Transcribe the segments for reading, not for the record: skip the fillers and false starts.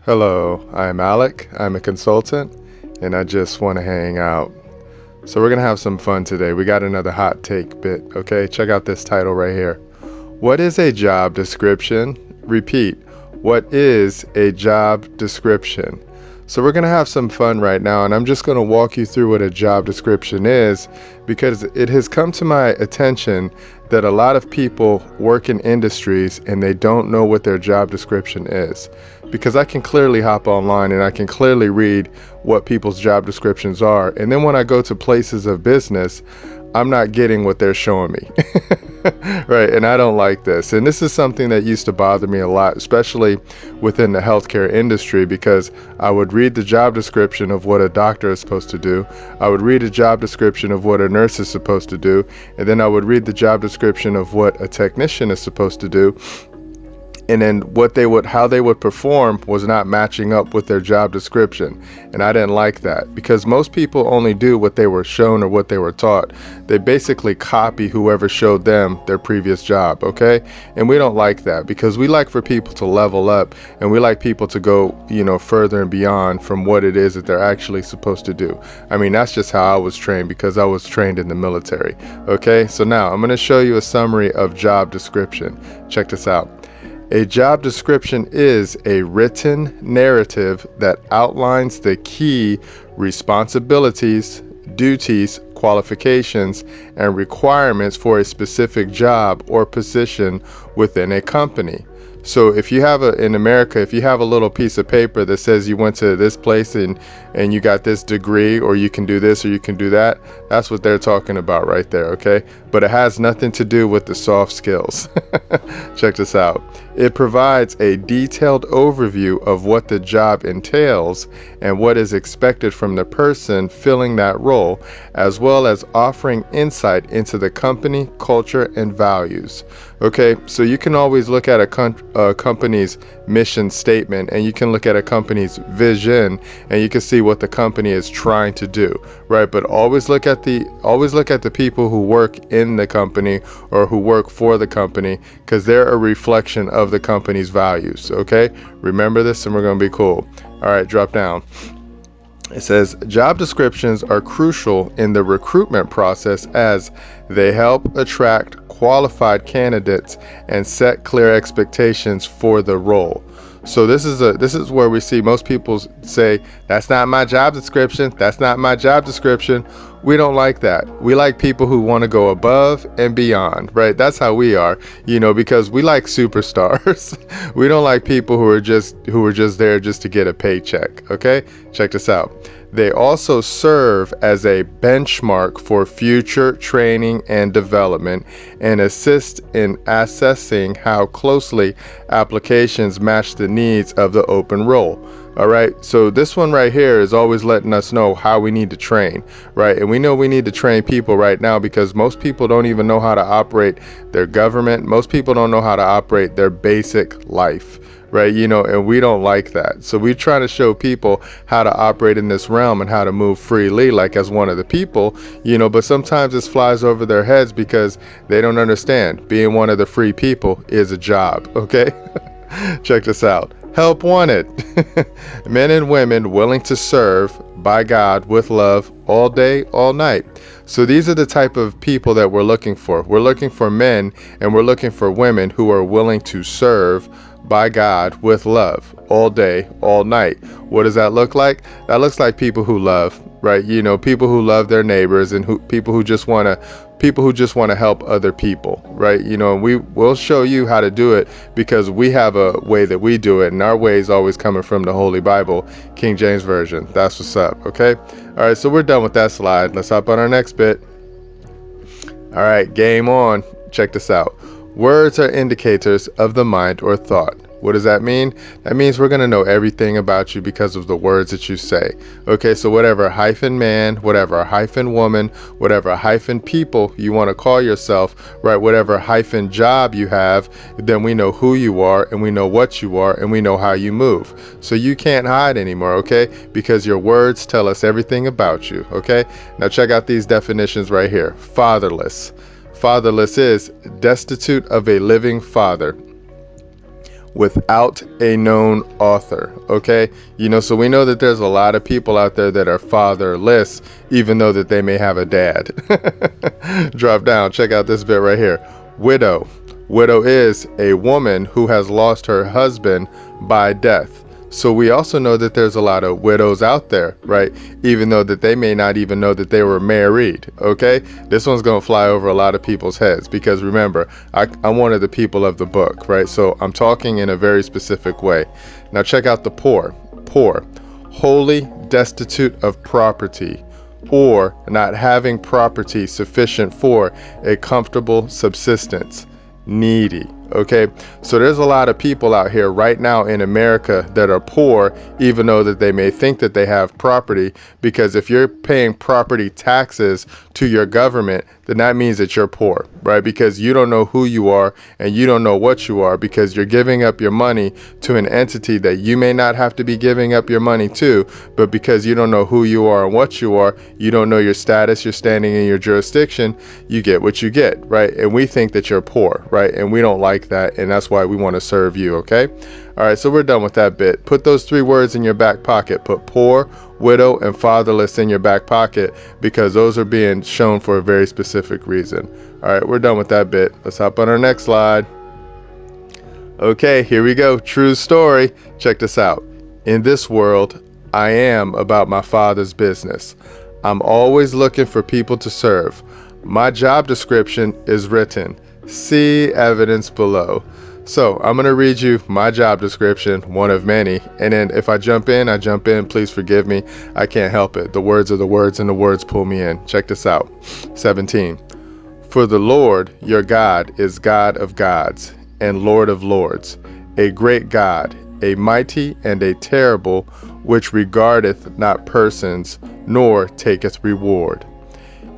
Hello, I'm Alec. I'm a consultant and I just want to hang out. So we're going to have some fun today. We got another hot take bit, okay? Check out this title right here. What is a job description? Repeat. What is a job description? So we're going to have some fun right now, and I'm just going to walk you through what a job description is because it has come to my attention that a lot of people work in industries and they don't know what their job description is. Because I can clearly hop online and I can clearly read what people's job descriptions are. And then when I go to places of business, I'm not getting what they're showing me. Right, and I don't like this. And this is something that used to bother me a lot, especially within the healthcare industry, because I would read the job description of what a doctor is supposed to do. I would read a job description of what a nurse is supposed to do. And then I would read the job description of what a technician is supposed to do. And then how they would perform was not matching up with their job description. And I didn't like that because most people only do what they were shown or what they were taught. They basically copy whoever showed them their previous job, okay? And we don't like that because we like for people to level up and we like people to go, further and beyond from what it is that they're actually supposed to do. I mean, that's just how I was trained because I was trained in the military, okay? So now I'm going to show you a summary of job description. Check this out. A job description is a written narrative that outlines the key responsibilities, duties, qualifications, and requirements for a specific job or position within a company. So if you have in America, if you have a little piece of paper that says you went to this place and you got this degree, or you can do this or you can do that, that's what they're talking about right there, okay? But it has nothing to do with the soft skills. Check this out. It provides a detailed overview of what the job entails and what is expected from the person filling that role, as well as offering insight into the company, culture, and values. Okay, so you can always look at a company's mission statement, and you can look at a company's vision, and you can see what the company is trying to do, right? But always look at the people who work in the company or who work for the company, because they're a reflection of the company's values. Okay, remember this, and we're gonna be cool. All right, drop down. It says job descriptions are crucial in the recruitment process as they help attract qualified candidates and set clear expectations for the role. So this is where we see most people say, that's not my job description. That's not my job description. We don't like that. We like people who want to go above and beyond, right? That's how we are, because we like superstars. We don't like people who are just there just to get a paycheck, okay? Check this out. They also serve as a benchmark for future training and development and assist in assessing how closely applications match the needs of the open role. All right, so this one right here is always letting us know how we need to train, right? And we know we need to train people right now because most people don't even know how to operate their government. Most people don't know how to operate their basic life, right? And we don't like that. So we're trying to show people how to operate in this realm and how to move freely, like as one of the people, but sometimes this flies over their heads because they don't understand being one of the free people is a job, okay? Check this out. Help wanted. Men and women willing to serve by God with love all day, all night. So these are the type of people that we're looking for. We're looking for men and we're looking for women who are willing to serve by God with love all day, all night. What does that look like? That looks like people who love, right? People who love their neighbors and people who just want to help other people, right? And we'll show you how to do it because we have a way that we do it, and our way is always coming from the Holy Bible, King James Version. That's what's up, okay? All right, so we're done with that slide. Let's hop on our next bit. All right, game on. Check this out. Words are indicators of the mind or thought. What does that mean? That means we're going to know everything about you because of the words that you say. Okay, so whatever hyphen man, whatever hyphen woman, whatever hyphen people you want to call yourself, right? Whatever hyphen job you have, then we know who you are and we know what you are and we know how you move. So you can't hide anymore, okay? Because your words tell us everything about you, okay? Now check out these definitions right here. Fatherless. Fatherless is destitute of a living father. without a known author. Okay, so we know that there's a lot of people out there that are fatherless, even though that they may have a dad. Drop down, check out this bit right here. Widow. Widow is a woman who has lost her husband by death. So we also know that there's a lot of widows out there, right? Even though that they may not even know that they were married, okay? This one's going to fly over a lot of people's heads because remember, I'm one of the people of the book, right? So I'm talking in a very specific way. Now check out the poor. Poor, wholly destitute of property, or not having property sufficient for a comfortable subsistence. Needy. Okay, so there's a lot of people out here right now in America that are poor, even though that they may think that they have property, because if you're paying property taxes to your government, then that means that you're poor, right? Because you don't know who you are and you don't know what you are, because you're giving up your money to an entity that you may not have to be giving up your money to, but because you don't know who you are and what you are, you don't know your status, your standing in your jurisdiction, you get what you get, right? And we think that you're poor, right? And we don't like that, and that's why we want to serve you. Okay, all right, so we're done with that bit. Put those 3 words in your back pocket. Put poor, widow, and fatherless in your back pocket, because those are being shown for a very specific reason. All right, we're done with that bit. Let's hop on our next slide. Okay, here we go. True story. Check this out. In this world, I am about my Father's business. I'm always looking for people to serve. My job description is written. See evidence below. So I'm going to read you my job description, one of many, and then if I jump in, I jump in. Please forgive me. I can't help it. The words are the words, and the words pull me in. Check this out. 17. For the Lord your God is God of gods and Lord of lords, a great God, a mighty and a terrible, which regardeth not persons, nor taketh reward.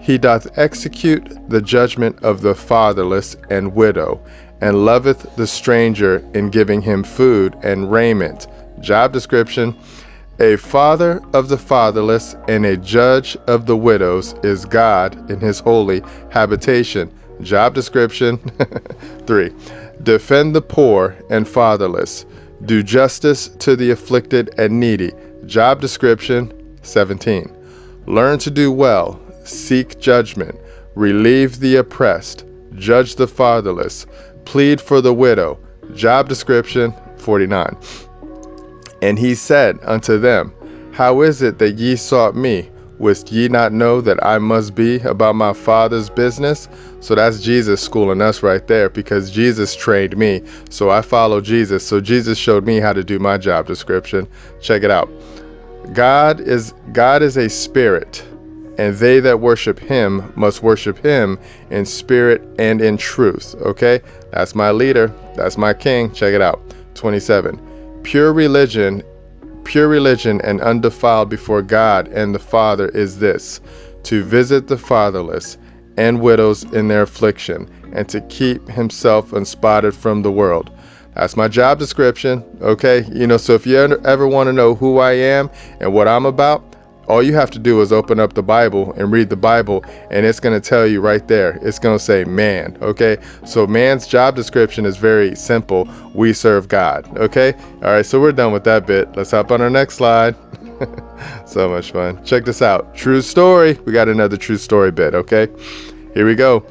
He doth execute the judgment of the fatherless and widow, and loveth the stranger in giving him food and raiment. Job description. A father of the fatherless and a judge of the widows is God in his holy habitation. Job description. 3. Defend the poor and fatherless. Do justice to the afflicted and needy. Job description. 17. Learn to do well. Seek judgment, relieve the oppressed, judge the fatherless, plead for the widow. Job description. 49. And he said unto them, How is it that ye sought me? Wist ye not know that I must be about my Father's business? So that's Jesus schooling us right there, because Jesus trained me. So I follow Jesus. So Jesus showed me how to do my job description. Check it out. God is a spirit, and they that worship him must worship him in spirit and in truth. Okay, that's my leader. That's my king. Check it out. 27. Pure religion and undefiled before God and the Father is this, to visit the fatherless and widows in their affliction, and to keep himself unspotted from the world. That's my job description. Okay, so if you ever want to know who I am and what I'm about, all you have to do is open up the Bible and read the Bible, and it's going to tell you right there. It's going to say man. Okay, so man's job description is very simple. We serve God. Okay, all right, so we're done with that bit. Let's hop on our next slide. So much fun. Check this out. True story. We got another true story bit. Okay, here we go.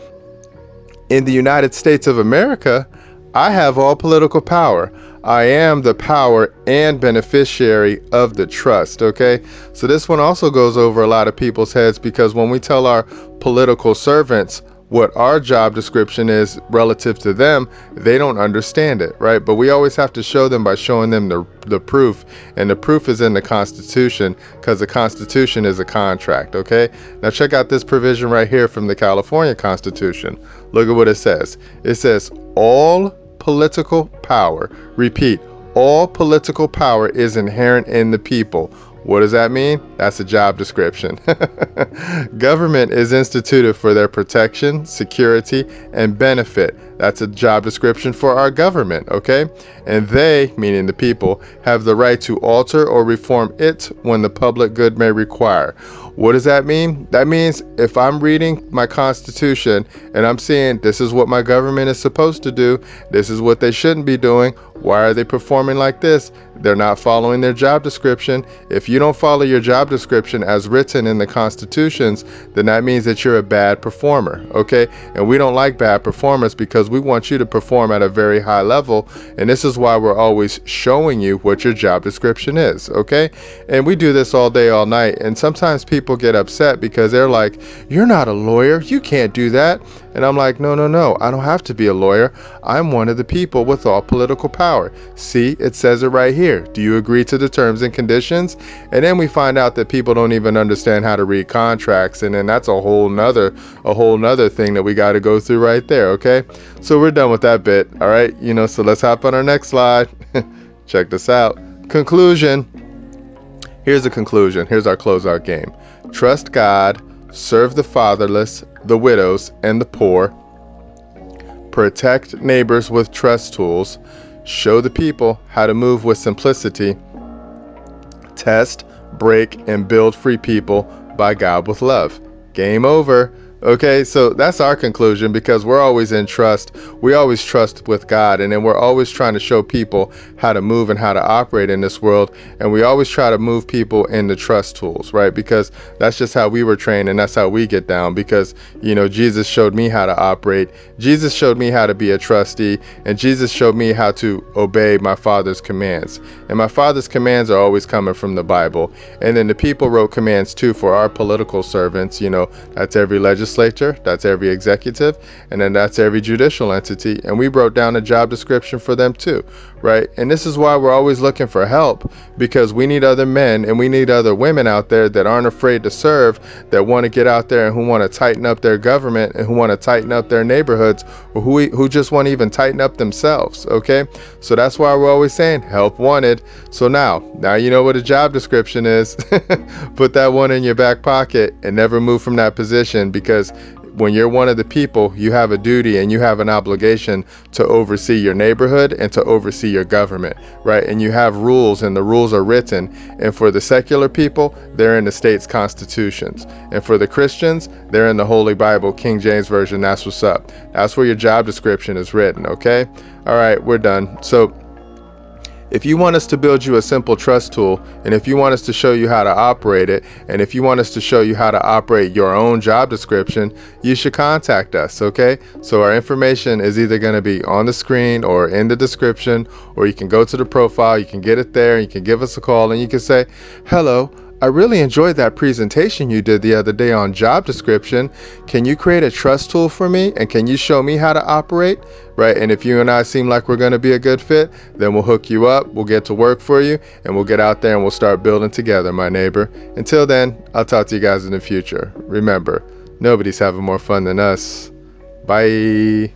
In the United States of America, I have all political power. I am the power and beneficiary of the trust. Okay, so this one also goes over a lot of people's heads, because when we tell our political servants what our job description is relative to them, they don't understand it, right? But we always have to show them by showing them the proof, and the proof is in the Constitution, because the Constitution is a contract. Okay, now check out this provision right here from the California Constitution. Look at what it says. It says all political power, repeat, all political power is inherent in the people. What does that mean? That's a job description. Government is instituted for their protection, security, and benefit. That's a job description for our government, okay? And they, meaning the people, have the right to alter or reform it when the public good may require. What does that mean? That means if I'm reading my Constitution and I'm seeing this is what my government is supposed to do, this is what they shouldn't be doing, Why are they performing like this? They're not following their job description. If you don't follow your job description as written in the constitutions, then that means that you're a bad performer, okay? And we don't like bad performers because we want you to perform at a very high level. And this is why we're always showing you what your job description is, okay? And we do this all day, all night. And sometimes people get upset because they're like, you're not a lawyer. You can't do that. And I'm like, no, I don't have to be a lawyer. I'm one of the people with all political power. See, it says it right here. Do you agree to the terms and conditions? And then we find out that people don't even understand how to read contracts. And then that's a whole nother thing that we got to go through right there. Okay. So we're done with that bit. All right. So let's hop on our next slide. Check this out. Conclusion. Here's the conclusion. Here's our closeout game. Trust God, serve the fatherless, the widows, and the poor. Protect neighbors with trust tools. Show the people how to move with simplicity. Test, break, and build free people by God with love. Game over. Okay, so that's our conclusion, because we're always in trust. We always trust with God, and then we're always trying to show people how to move and how to operate in this world. And we always try to move people into trust tools, right? Because that's just how we were trained, and that's how we get down. Because, Jesus showed me how to operate. Jesus showed me how to be a trustee, and Jesus showed me how to obey my Father's commands. And my Father's commands are always coming from the Bible. And then the people wrote commands too for our political servants. That's every legislator. That's every executive, and then that's every judicial entity, and we wrote down a job description for them too, right? And this is why we're always looking for help, because we need other men and we need other women out there that aren't afraid to serve, that want to get out there and who want to tighten up their government and who want to tighten up their neighborhoods, or who just want to even tighten up themselves. Okay, so that's why we're always saying help wanted. So now you know what a job description is. Put that one in your back pocket and never move from that position, because when you're one of the people, you have a duty and you have an obligation to oversee your neighborhood and to oversee your government, right? And you have rules, and the rules are written. And for the secular people, they're in the state's constitutions. And for the Christians, they're in the Holy Bible, King James Version. That's what's up. That's where your job description is written, okay? All right, we're done. So if you want us to build you a simple trust tool, and if you want us to show you how to operate it, and if you want us to show you how to operate your own job description, you should contact us, okay? So our information is either going to be on the screen or in the description, or you can go to the profile, you can get it there, and you can give us a call, and you can say, hello, I really enjoyed that presentation you did the other day on job description. Can you create a trust tool for me? And can you show me how to operate? Right? And if you and I seem like we're going to be a good fit, then we'll hook you up. We'll get to work for you, and we'll get out there and we'll start building together, my neighbor. Until then, I'll talk to you guys in the future. Remember, nobody's having more fun than us. Bye.